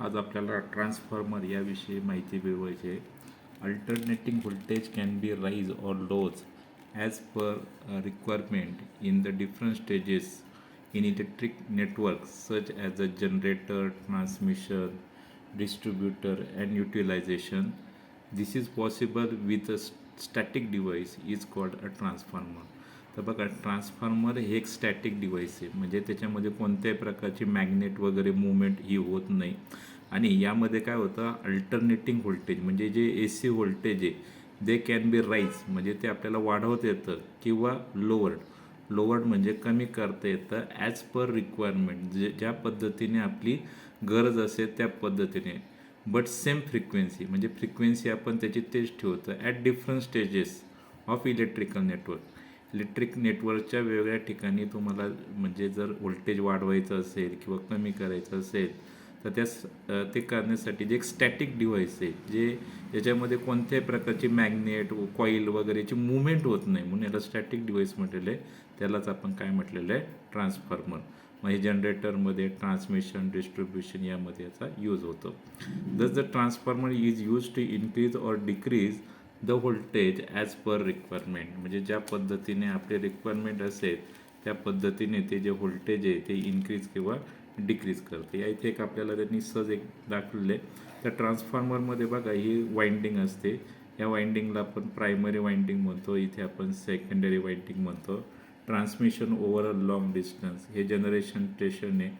आज आपल्याला ट्रान्सफॉर्मर याविषयी माहिती मिळवायची आहे. Alternating voltage can be raise or lows as per requirement in the different stages in electric network such as a generator, transmission, distributor and utilization. This is possible with a static device is called a transformer. तर बघा, transformer हे एक static device आहे, म्हणजे त्याच्यामध्ये कोणत्याही प्रकारची magnet वगैरे मुवमेंट ही होत नाही. आणि यामध्ये काय होतं, अल्टरनेटिंग व्होल्टेज म्हणजे जे ए सी व्होल्टेज आहे दे कॅन बी राईज, म्हणजे ते आपल्याला वाढवता येतं, किंवा लोवर्ड म्हणजे कमी करता येतं ॲज पर रिक्वायरमेंट, ज्या पद्धतीने आपली गरज असेल त्या पद्धतीने. बट सेम फ्रिक्वेन्सी म्हणजे फ्रिक्वेन्सी आपण त्याची तेच ठेवतो at different stages of electrical network. Electric नेटवर्कच्या वेगवेगळ्या ठिकाणी तुम्हाला म्हणजे जर व्होल्टेज वाढवायचं असेल किंवा कमी करायचं असेल तर ते करण्यासाठी जे एक स्टॅटिक डिव्हाइस आहे, जे याच्यामध्ये कोणत्याही प्रकारची मॅग्नेट कॉईल वगैरेची मुवमेंट होत नाही, म्हणून याला स्टॅटिक डिव्हाइस म्हटलेलं आहे. त्यालाच आपण काय म्हटलेलं आहे, ट्रान्सफॉर्मर. मग हे जनरेटरमध्ये ट्रान्समिशन, डिस्ट्रीब्युशन यामध्ये याचा यूज होतो. Thus the transformer is use to increase or decrease the voltage as per requirement, म्हणजे ज्या पद्धतीने आपले रिक्वायरमेंट असेल त्या पद्धतीने ते जे व्होल्टेज आहे ते इन्क्रीज किंवा डिक्रीज करते. या इथे एक आपल्याला त्यांनी सहज एक दाखवलेलं आहे. त्या ट्रान्सफॉर्मरमध्ये बघा ही वाइंडिंग असते, या वाइंडिंगला आपण प्रायमरी वाइंडिंग म्हणतो, इथे आपण सेकंडरी वाइंडिंग म्हणतो. Transmission over a long distance हे जनरेशन स्टेशन आहे,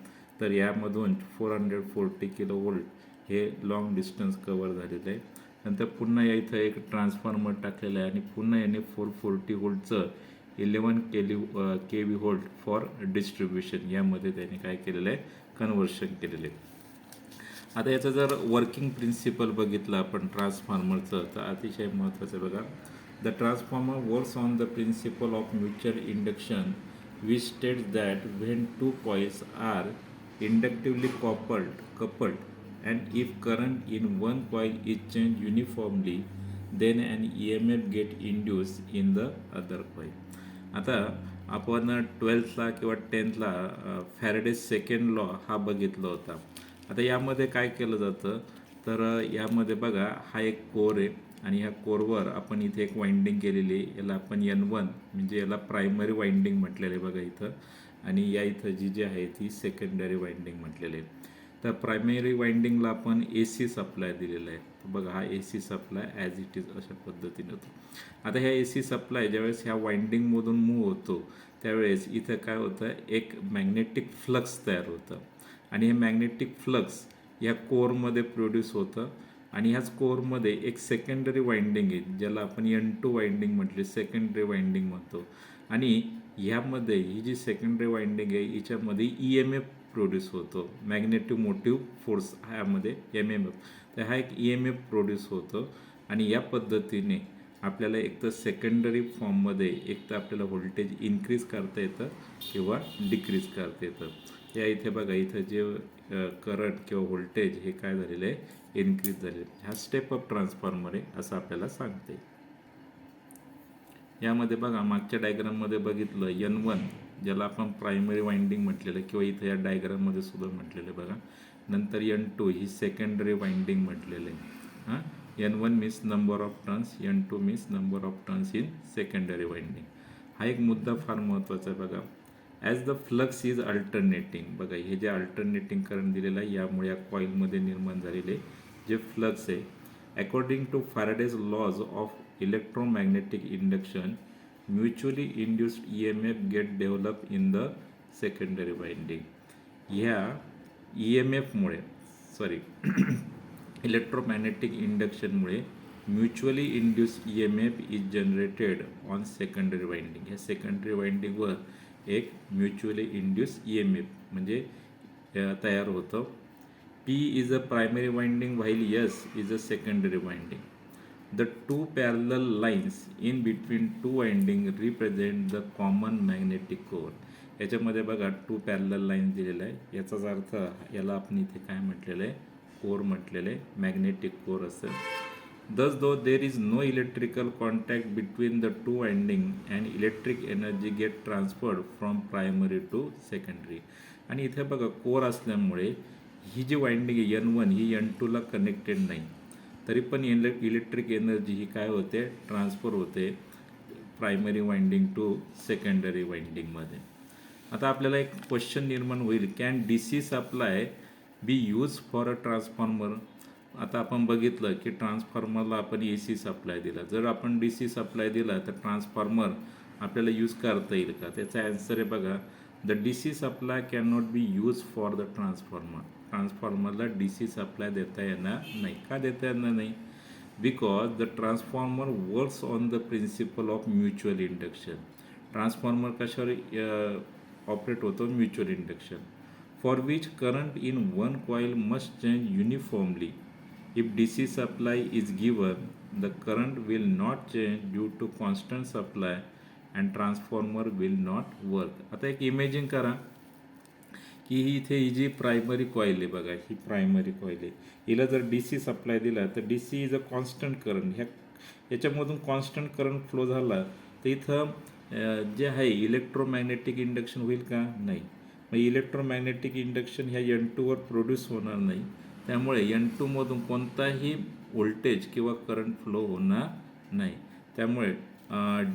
तर यामधून 440 किलो वोल्ट हे लॉंग डिस्टन्स कवर झालेलं आहे. नंतर पुन्हा या इथं एक ट्रान्सफॉर्मर टाकलेलं आहे आणि पुन्हा याने 440 वोल्टचं 11 K V volt for distribution यामध्ये त्याने काय केलेलं आहे, कन्व्हर्शन केलेलं आहे. आता याचं जर वर्किंग प्रिन्सिपल बघितलं आपण ट्रान्सफॉर्मरचं तर अतिशय महत्त्वाचं बघा. The transformer works on the principle of mutual induction which states that when two coils are inductively coupled and if current in one coil is changed uniformly then an EMF get induced in the other coil. आता आपण 12thला किंवा 10thला Faraday's second law हा बघितला होता. आता यामध्ये काय केलं जातं, तर यामध्ये बघा हा एक कोर आहे आणि ह्या कोरवर आपण इथे एक वाइंडिंग केलेली आहे, याला आपण N1 म्हणजे याला प्रायमरी वाइंडिंग म्हटलेलं आहे बघा इथं, आणि या इथं जी आहे ती सेकंडरी वाइंडिंग म्हटलेली आहे. तर प्रायमरी वाइंडिंगला आपण AC सप्लाय दिलेला आहे. तर बघा हा AC supply as it is अशा पद्धतीने होतो. आता ह्या AC सप्लाय ज्यावेळेस ह्या वाइंडिंगमधून मूव्ह होतो त्यावेळेस इथं काय होतं, एक मॅग्नेटिक फ्लक्स तयार होतं आणि हे मॅग्नेटिक फ्लक्स या कोरमध्ये प्रोड्यूस होतं आणि ह्याच कोरमध्ये एक सेकंडरी वाइंडिंग आहे ज्याला आपण N2 वाइंडिंग म्हटले, सेकंडरी वाइंडिंग म्हणतो. आणि ह्यामध्ये ही जी सेकंडरी वाइंडिंग आहे हिच्यामध्ये EMF प्रोड्यूस होतो, मॅग्नेटिक मोटिव्ह फोर्स ह्यामध्ये MMF. तर हा एक EMF प्रोड्यूस होतो आणि या पद्धतीने आपल्याला एक तर सेकंडरी फॉर्ममध्ये एक तर आपल्याला व्होल्टेज इन्क्रीज करता येतं किंवा डिक्रीज करता येतं. या इथे बघा इथं जे करंट किंवा व्होल्टेज हे काय झालेलं आहे, इन्क्रीज झालेलं आहे. हा स्टेप अप ट्रान्सफॉर्मर आहे असं आपल्याला सांगते. यामध्ये बघा मागच्या डायग्राममध्ये बघितलं N1 ज्याला आपण प्रायमरी वाइंडिंग म्हटलेलं किंवा इथं या डायग्राममध्ये सुद्धा म्हटलेलं आहे बघा. नंतर N2 ही सेकंडरी वाइंडिंग म्हटलेलं आहे. हां, N1 means number of turns, N2 means number of turns in secondary winding. हा एक मुद्दा फार महत्त्वाचा आहे बघा. As the flux is alternating, बघा हे जे अल्टरनेटिंग करंट दिलेलं आहे यामुळे या कॉईलमध्ये निर्माण झालेले जे फ्लक्स आहे, according to Faraday's laws of electromagnetic induction mutually induced EMF get develop in the secondary winding. ह्या EMFमुळे इलेक्ट्रोमॅग्नेटिक इंडक्शनमुळे mutually induced EMF is generated on secondary winding. ह्या सेकंडरी वाइंडिंगवर एक म्युच्युअली इंड्युस्ड EMF म्हणजे तयार होतं. P is a primary winding while S is a secondary winding. The two parallel lines in between two windings represent the common magnetic core. याच्यामध्ये बघा 2 parallel lines दिलेला आहे, याचाच अर्थ याला आपण इथे काय म्हटलेलं आहे, कोर म्हटलेलं आहे, मॅग्नेटिक कोर असेल. Thus though there is no electrical contact between the two winding and electric energy get transferred from primary to secondary. आणि इथे बघा कोर असल्यामुळे ही जी वाइंडिंग आहे N1 ही N2ला कनेक्टेड नाही, तरी पण इलेक्ट्रिक एनर्जी ही काय होते, ट्रान्सफर होते प्रायमरी वाइंडिंग टू सेकंडरी वाइंडिंगमध्ये. आता आपल्याला एक क्वेश्चन निर्माण होईल, can D C supply be use for a transformer. आता आपण बघितलं की ट्रान्सफॉर्मरला आपण ए सी सप्लाय दिला, जर आपण डी सी सप्लाय दिला तर ट्रान्सफॉर्मर आपल्याला यूज करता येईल का? त्याचा ॲन्सर आहे बघा, the D C supply can not be use for the transformer. ट्रान्सफॉर्मरला डी सी सप्लाय देता येणार नाही. का देता येणार नाही? Because the transformer works on the principle of mutual induction. Transformer कशावर ऑपरेट होतो? Mutual induction. For which current in one coil must change uniformly. If DC supply is given, the current will not change due to constant supply and transformer will not work. आता एक imagine करा की ही जी primary coil आहे बघा, ही primary coil आहे, हिला जर DC supply दिला तर DC is a constant current. याच्यामधून कॉन्स्टंट करंट फ्लो झाला तर इथं जे आहे इलेक्ट्रोमॅग्नेटिक इंडक्शन होईल का? नाही. मग इलेक्ट्रोमॅग्नेटिक इंडक्शन ह्या N2वर प्रोड्यूस होणार नाही, त्यामुळे N2मधून कोणताही व्होल्टेज किंवा करंट फ्लो होणार नाही. त्यामुळे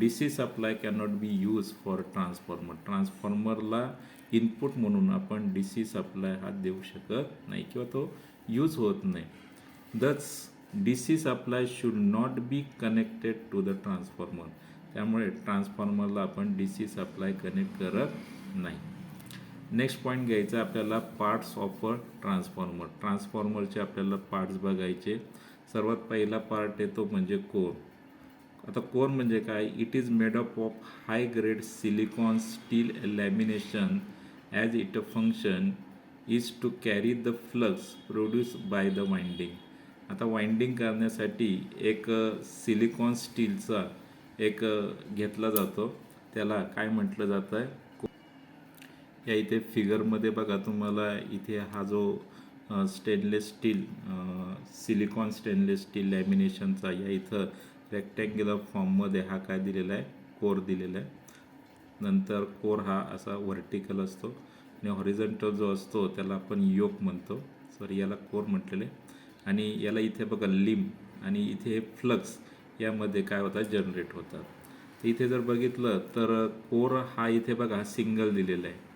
DC supply cannot be use for transformer. ट्रान्सफॉर्मरला इनपुट म्हणून आपण DC सप्लाय हा देऊ शकत नाही किंवा तो यूज होत नाही. दच DC supply should not be connected to the transformer. त्यामुळे ट्रान्सफॉर्मरला आपण DC सप्लाय कनेक्ट करत नाही. नेक्स्ट पॉईंट घ्यायचा आपल्याला, पार्ट्स ऑफ अ ट्रान्सफॉर्मर. ट्रान्सफॉर्मरचे आपल्याला पार्ट्स बघायचे. सर्वात पहिला पार्ट येतो म्हणजे कोर. आता कोर म्हणजे काय? It is made up of high grade silicon steel lamination as it a function is to carry the flux produce by the winding. आता वाइंडिंग करण्यासाठी एक सिलिकॉन स्टीलचा एक घेतला जातो, त्याला काय म्हटलं जातं आहे? या इथे फिगरमध्ये बघा तुम्हाला, इथे हा जो stainless steel silicon stainless steel लॅमिनेशनचा या इथं रेक्टँग्युलर फॉर्ममध्ये हा काय दिलेला आहे? कोर दिलेला आहे. नंतर कोर हा असा व्हर्टिकल असतो आणि हॉरिझॉन्टल जो असतो त्याला आपण योक म्हणतो. सॉरी, याला कोर म्हटलेलं आहे. आणि याला इथे बघा लिम आणि इथे फ्लक्स यामध्ये काय होतात? जनरेट होतात. इथे जर बघितलं तर कोर हा इथे बघा सिंगल दिलेला आहे.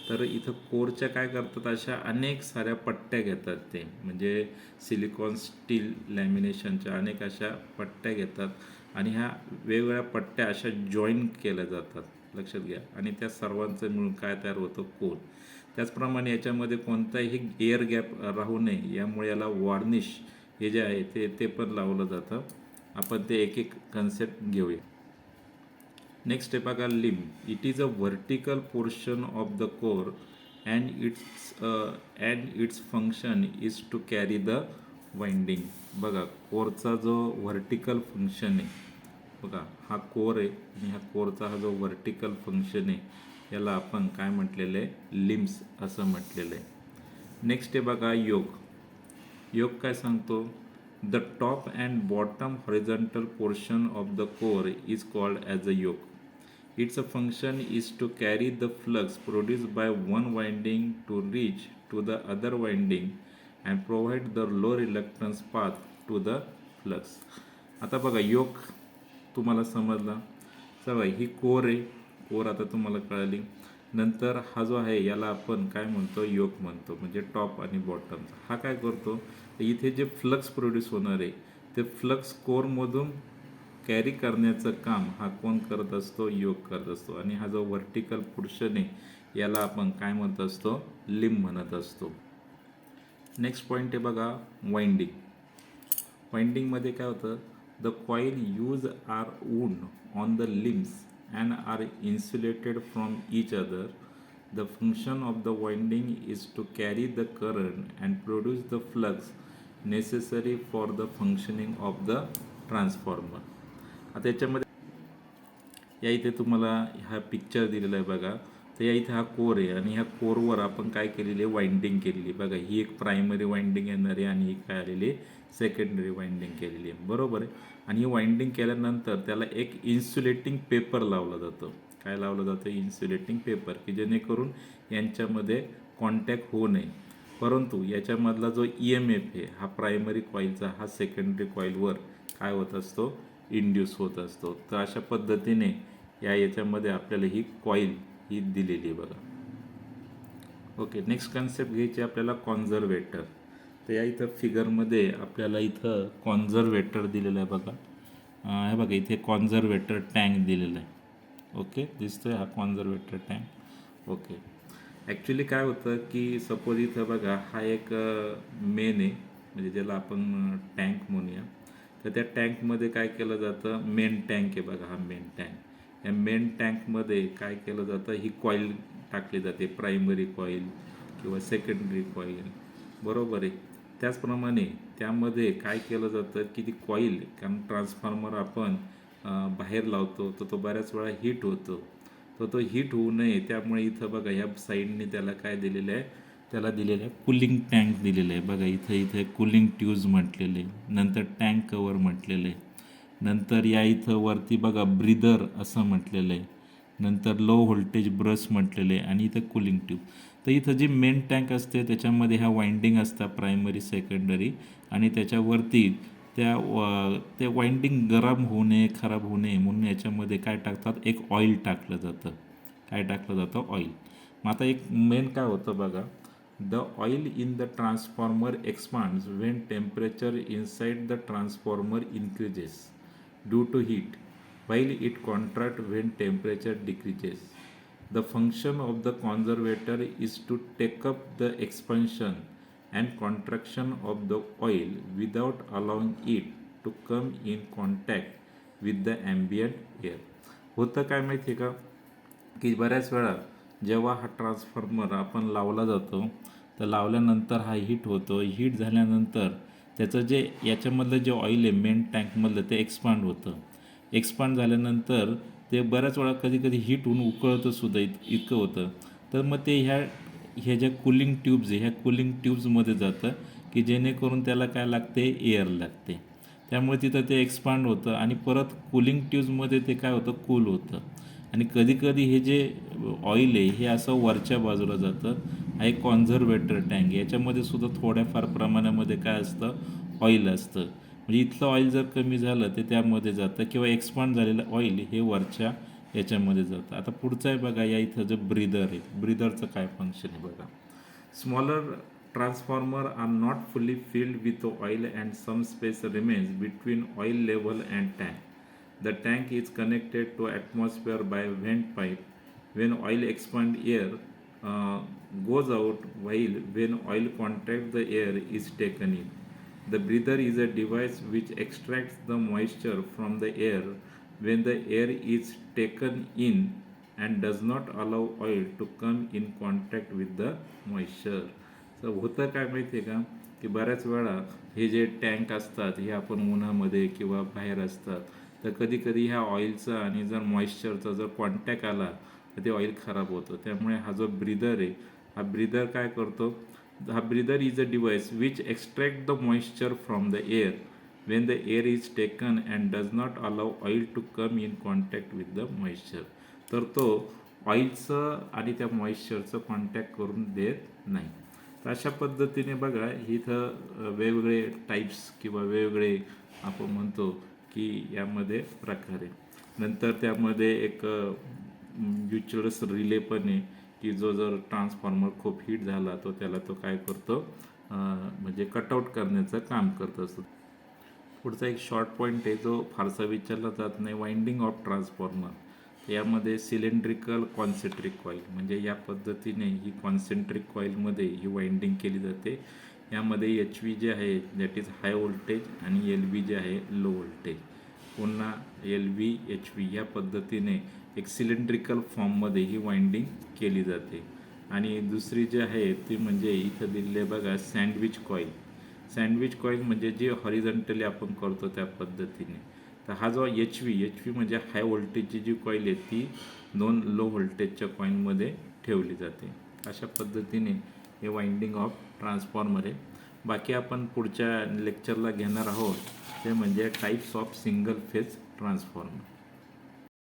तर इथं कोरच्या काय करतात? अशा अनेक साऱ्या पट्ट्या घेतात ते, म्हणजे सिलिकॉन स्टील लॅमिनेशनच्या अनेक अशा पट्ट्या घेतात आणि ह्या वेगवेगळ्या पट्ट्या अशा जॉईन केल्या जातात, लक्षात घ्या. आणि त्या सर्वांचं मिळून काय तयार होतं? कोर. त्याचप्रमाणे याच्यामध्ये कोणताही एअर गॅप राहू नये यामुळे याला वॉर्निश हे जे आहे ते पण लावलं जातं. आपण ते एक एक कन्सेप्ट घेऊया. नेक्स्ट आहे बघा limb. It is a vertical portion of the core and its function is to carry the winding. बघा कोरचा जो व्हर्टिकल फंक्शन आहे बघा, हा कोर आहे आणि ह्या कोरचा हा जो व्हर्टिकल फंक्शन आहे याला आपण काय म्हटलेलं आहे? लिम्स असं म्हटलेलं आहे. नेक्स्ट आहे बघा योक. योक काय सांगतो? The top and bottom horizontal portion of the core is called as a yoke. Its function is to carry the flux produced by one winding to reach to the other winding and provide the low reluctance path to the flux. आता बघा yoke तुम्हाला समजला. चला, ही core आहे. Core आता तुम्हाला कळाली. नंतर हा जो आहे याला आपण काय म्हणतो? योक म्हणतो, म्हणजे टॉप आणि बॉटमचा. हा काय करतो? इथे जे फ्लक्स प्रोड्यूस होणार आहे ते फ्लक्स कोरमधून कॅरी करण्याचं काम हा कोण करत असतो? योक करत असतो. आणि हा जो व्हर्टिकल पोर्शन आहे याला आपण काय म्हणत असतो? लिम म्हणत असतो. नेक्स्ट पॉईंट आहे बघा वाइंडिंग. वाइंडिंगमध्ये काय होतं? The coil use are wound on the limbs and are insulated from each other. The function of the winding is to carry the current and produce the flux necessary for the functioning of the transformer. आता याच्यामध्ये या इथे तुम्हाला हा picture दिलेला आहे बघा. तर या इथे हा कोर आहे आणि ह्या कोरवर आपण काय केलेली आहे? वाइंडिंग केलेली आहे बघा. ही एक प्रायमरी वाइंडिंग येणार आहे आणि ही काय आलेली आहे? सेकंडरी वाइंडिंग केलेली आहे, बरोबर आहे. आणि ही वाइंडिंग केल्यानंतर त्याला एक इन्सुलेटिंग पेपर लावलं जातं. काय लावलं जातं? इन्सुलेटिंग पेपर, की जेणेकरून यांच्यामध्ये कॉन्टॅक्ट होऊ नये. परंतु याच्यामधला जो EMF आहे हा प्रायमरी कॉईलचा हा सेकंडरी कॉईलवर काय होत असतो, इंड्यूस होत असतो. तर अशा पद्धतीने याच्यामध्ये आपल्याला ही कॉईल ही दिलेली आहे बघा. ओके, नेक्स्ट कन्सेप्ट घ्यायची आपल्याला कॉन्झर्वेटर. तर या इथं फिगरमध्ये आपल्याला इथं कॉन्झर्वेटर दिलेलं आहे बघा. हे बघा इथे कॉन्झर्वेटर टँक दिलेला आहे. ओके, दिसतोय हा कॉन्झर्वेटर टँक. ओके, ॲक्च्युली काय होतं की सपोज इथं बघा हा एक मेन आहे, म्हणजे ज्याला आपण टँक म्हणूया. तर त्या टँकमध्ये काय केलं जातं, मेन टँक आहे बघा हा मेन टँक. या मेन टँकमध्ये काय केलं जातं, ही कॉईल टाकली जाते, प्रायमरी कॉईल किंवा सेकंडरी कॉईल, बरोबर आहे. त्याचप्रमाणे त्यामध्ये काय केलं जातं की ती कॉईल, कारण ट्रान्सफॉर्मर आपण बाहेर लावतो तर तो बऱ्याच वेळा हीट होतो. तर तो हीट होऊ नये त्यामुळे इथं बघा ह्या साईडने त्याला काय दिलेलं आहे, त्याला दिलेलं आहे कूलिंग टँक दिलेलं आहे बघा. इथे कूलिंग ट्यूज म्हटलेलं आहे, नंतर टँक कवर म्हटलेलं आहे, नंतर या इथं वरती बघा ब्रीदर असं म्हटलेलं आहे, नंतर लो व्होल्टेज ब्रश म्हटलेले आहे, आणि इथं कूलिंग ट्यूब. तर इथं जी मेन टँक असते त्याच्यामध्ये ह्या वाइंडिंग असतात प्रायमरी सेकंडरी, आणि त्याच्यावरती त्या वाइंडिंग गरम होऊ नये, खराब होऊ नये म्हणून याच्यामध्ये काय टाकतात, एक ऑइल टाकलं जातं. काय टाकलं जातं, ऑइल. मग आता एक मेन काय होतं बघा, the oil in the transformer expands when temperature inside the transformer increases due to heat while it contracts when temperature decreases. The function of the conservator is to take up the expansion and contraction of the oil without allowing it to come in contact with the ambient air. होतं काय माहिती आहे का, की बऱ्याच वेळा जेव्हा हा ट्रान्सफॉर्मर आपण लावला जातो तर लावल्यानंतर हा हीट होतो. हीट झाल्यानंतर त्याचं जे याच्यामधलं जे ऑइल आहे मेन टँकमधलं ते एक्सपांड होतं. एक्सपांड झाल्यानंतर ते बऱ्याच वेळा कधी कधी हीट होऊन उकळतं सुद्धा, इतकं होतं. तर मग ते ह्या ज्या कूलिंग ट्यूब्स आहे ह्या कूलिंग ट्यूब्समध्ये जातं, की जेणेकरून त्याला काय लागते, एअर लागते. त्यामुळे तिथं ते एक्सपांड होतं आणि परत कूलिंग ट्यूब्समध्ये ते काय होतं, कूल होतं. आणि कधीकधी हे जे ऑइल आहे हे असं वरच्या बाजूला जातं. हा एक कॉन्झर्वेटर टँक, याच्यामध्ये सुद्धा थोड्याफार प्रमाणामध्ये काय असतं, ऑइल असतं. म्हणजे इथलं ऑइल जर कमी झालं ते त्यामध्ये जातं, किंवा एक्सपांड झालेलं ऑइल हे वरच्या याच्यामध्ये जातं. आता पुढचं आहे बघा, या इथं जे ब्रीदर आहे, ब्रीदरचं काय फंक्शन आहे बघा. Smaller transformer are not fully filled with oil and some space remains between oil level and tank. The tank is connected to atmosphere by vent pipe. When oil expand, air goes out, while when oil contracts, the air is taken in. The breather is a device which extracts the moisture from the air when the air is taken in and does not allow oil to come in contact with the moisture. So होतं काय माहिती आहे का, की बऱ्याच वेळा हे जे टँक असतात हे आपण उन्हामध्ये किंवा बाहेर असतात, तर कधी कधी ह्या ऑइलचा आणि जर मॉइश्चरचा जर कॉन्टॅक्ट आला तर ते ऑइल खराब होतं. त्यामुळे हा जो ब्रीदर आहे हा ब्रीदर काय करतो, हा breather is a device which extract the moisture from the air when the air is taken and does not allow oil to come in contact with the moisture. तर तो ऑइलचं आणि त्या मॉइश्चरचं कॉन्टॅक्ट करून देत नाही. तर अशा पद्धतीने बघा इथं वेगवेगळे टाईप्स किंवा वेगवेगळे आपण म्हणतो की यामध्ये प्रकार आहे. नंतर त्यामध्ये एक म्युच्युअल्स रिले पण आहे, की जो जर ट्रान्सफॉर्मर खूप हीट झाला तो त्याला तो काय करतो, म्हणजे कटआउट करण्याचं काम करत असतो. पुढचा एक शॉर्ट पॉईंट आहे जो फारसा विचारला जात नाही, वाइंडिंग ऑफ ट्रान्सफॉर्मर. यामध्ये सिलेंड्रिकल कॉन्सेंट्रिक कॉईल, म्हणजे या पद्धतीने ही कॉन्सेंट्रिक कॉईलमध्ये ही वाइंडिंग केली जाते. यामध्ये HV जे आहे दॅट इज हाय व्होल्टेज आणि LV जे आहे लो व्होल्टेज. पुन्हा LV HV या पद्धतीने एक सिलेंड्रिकल फॉर्ममध्ये ही वाइंडिंग केली जाते. आणि दुसरी जी आहे ती म्हणजे इथं दिलेले बघा सँडविच कॉईल. सँडविच कॉईल म्हणजे जे हॉरिझॉन्टली आपण करतो त्या पद्धतीने. तर हा जो HV म्हणजे हाय व्होल्टेजची जी कॉईल आहे ती 2 लो व्होल्टेजच्या कॉईलमध्ये ठेवली जाते. अशा पद्धतीने हे वाइंडिंग ऑफ ट्रान्सफॉर्मर आहे. बाकी आपण पुढच्या लेक्चरला घेणार आहोत ते म्हणजे types of single phase transformer.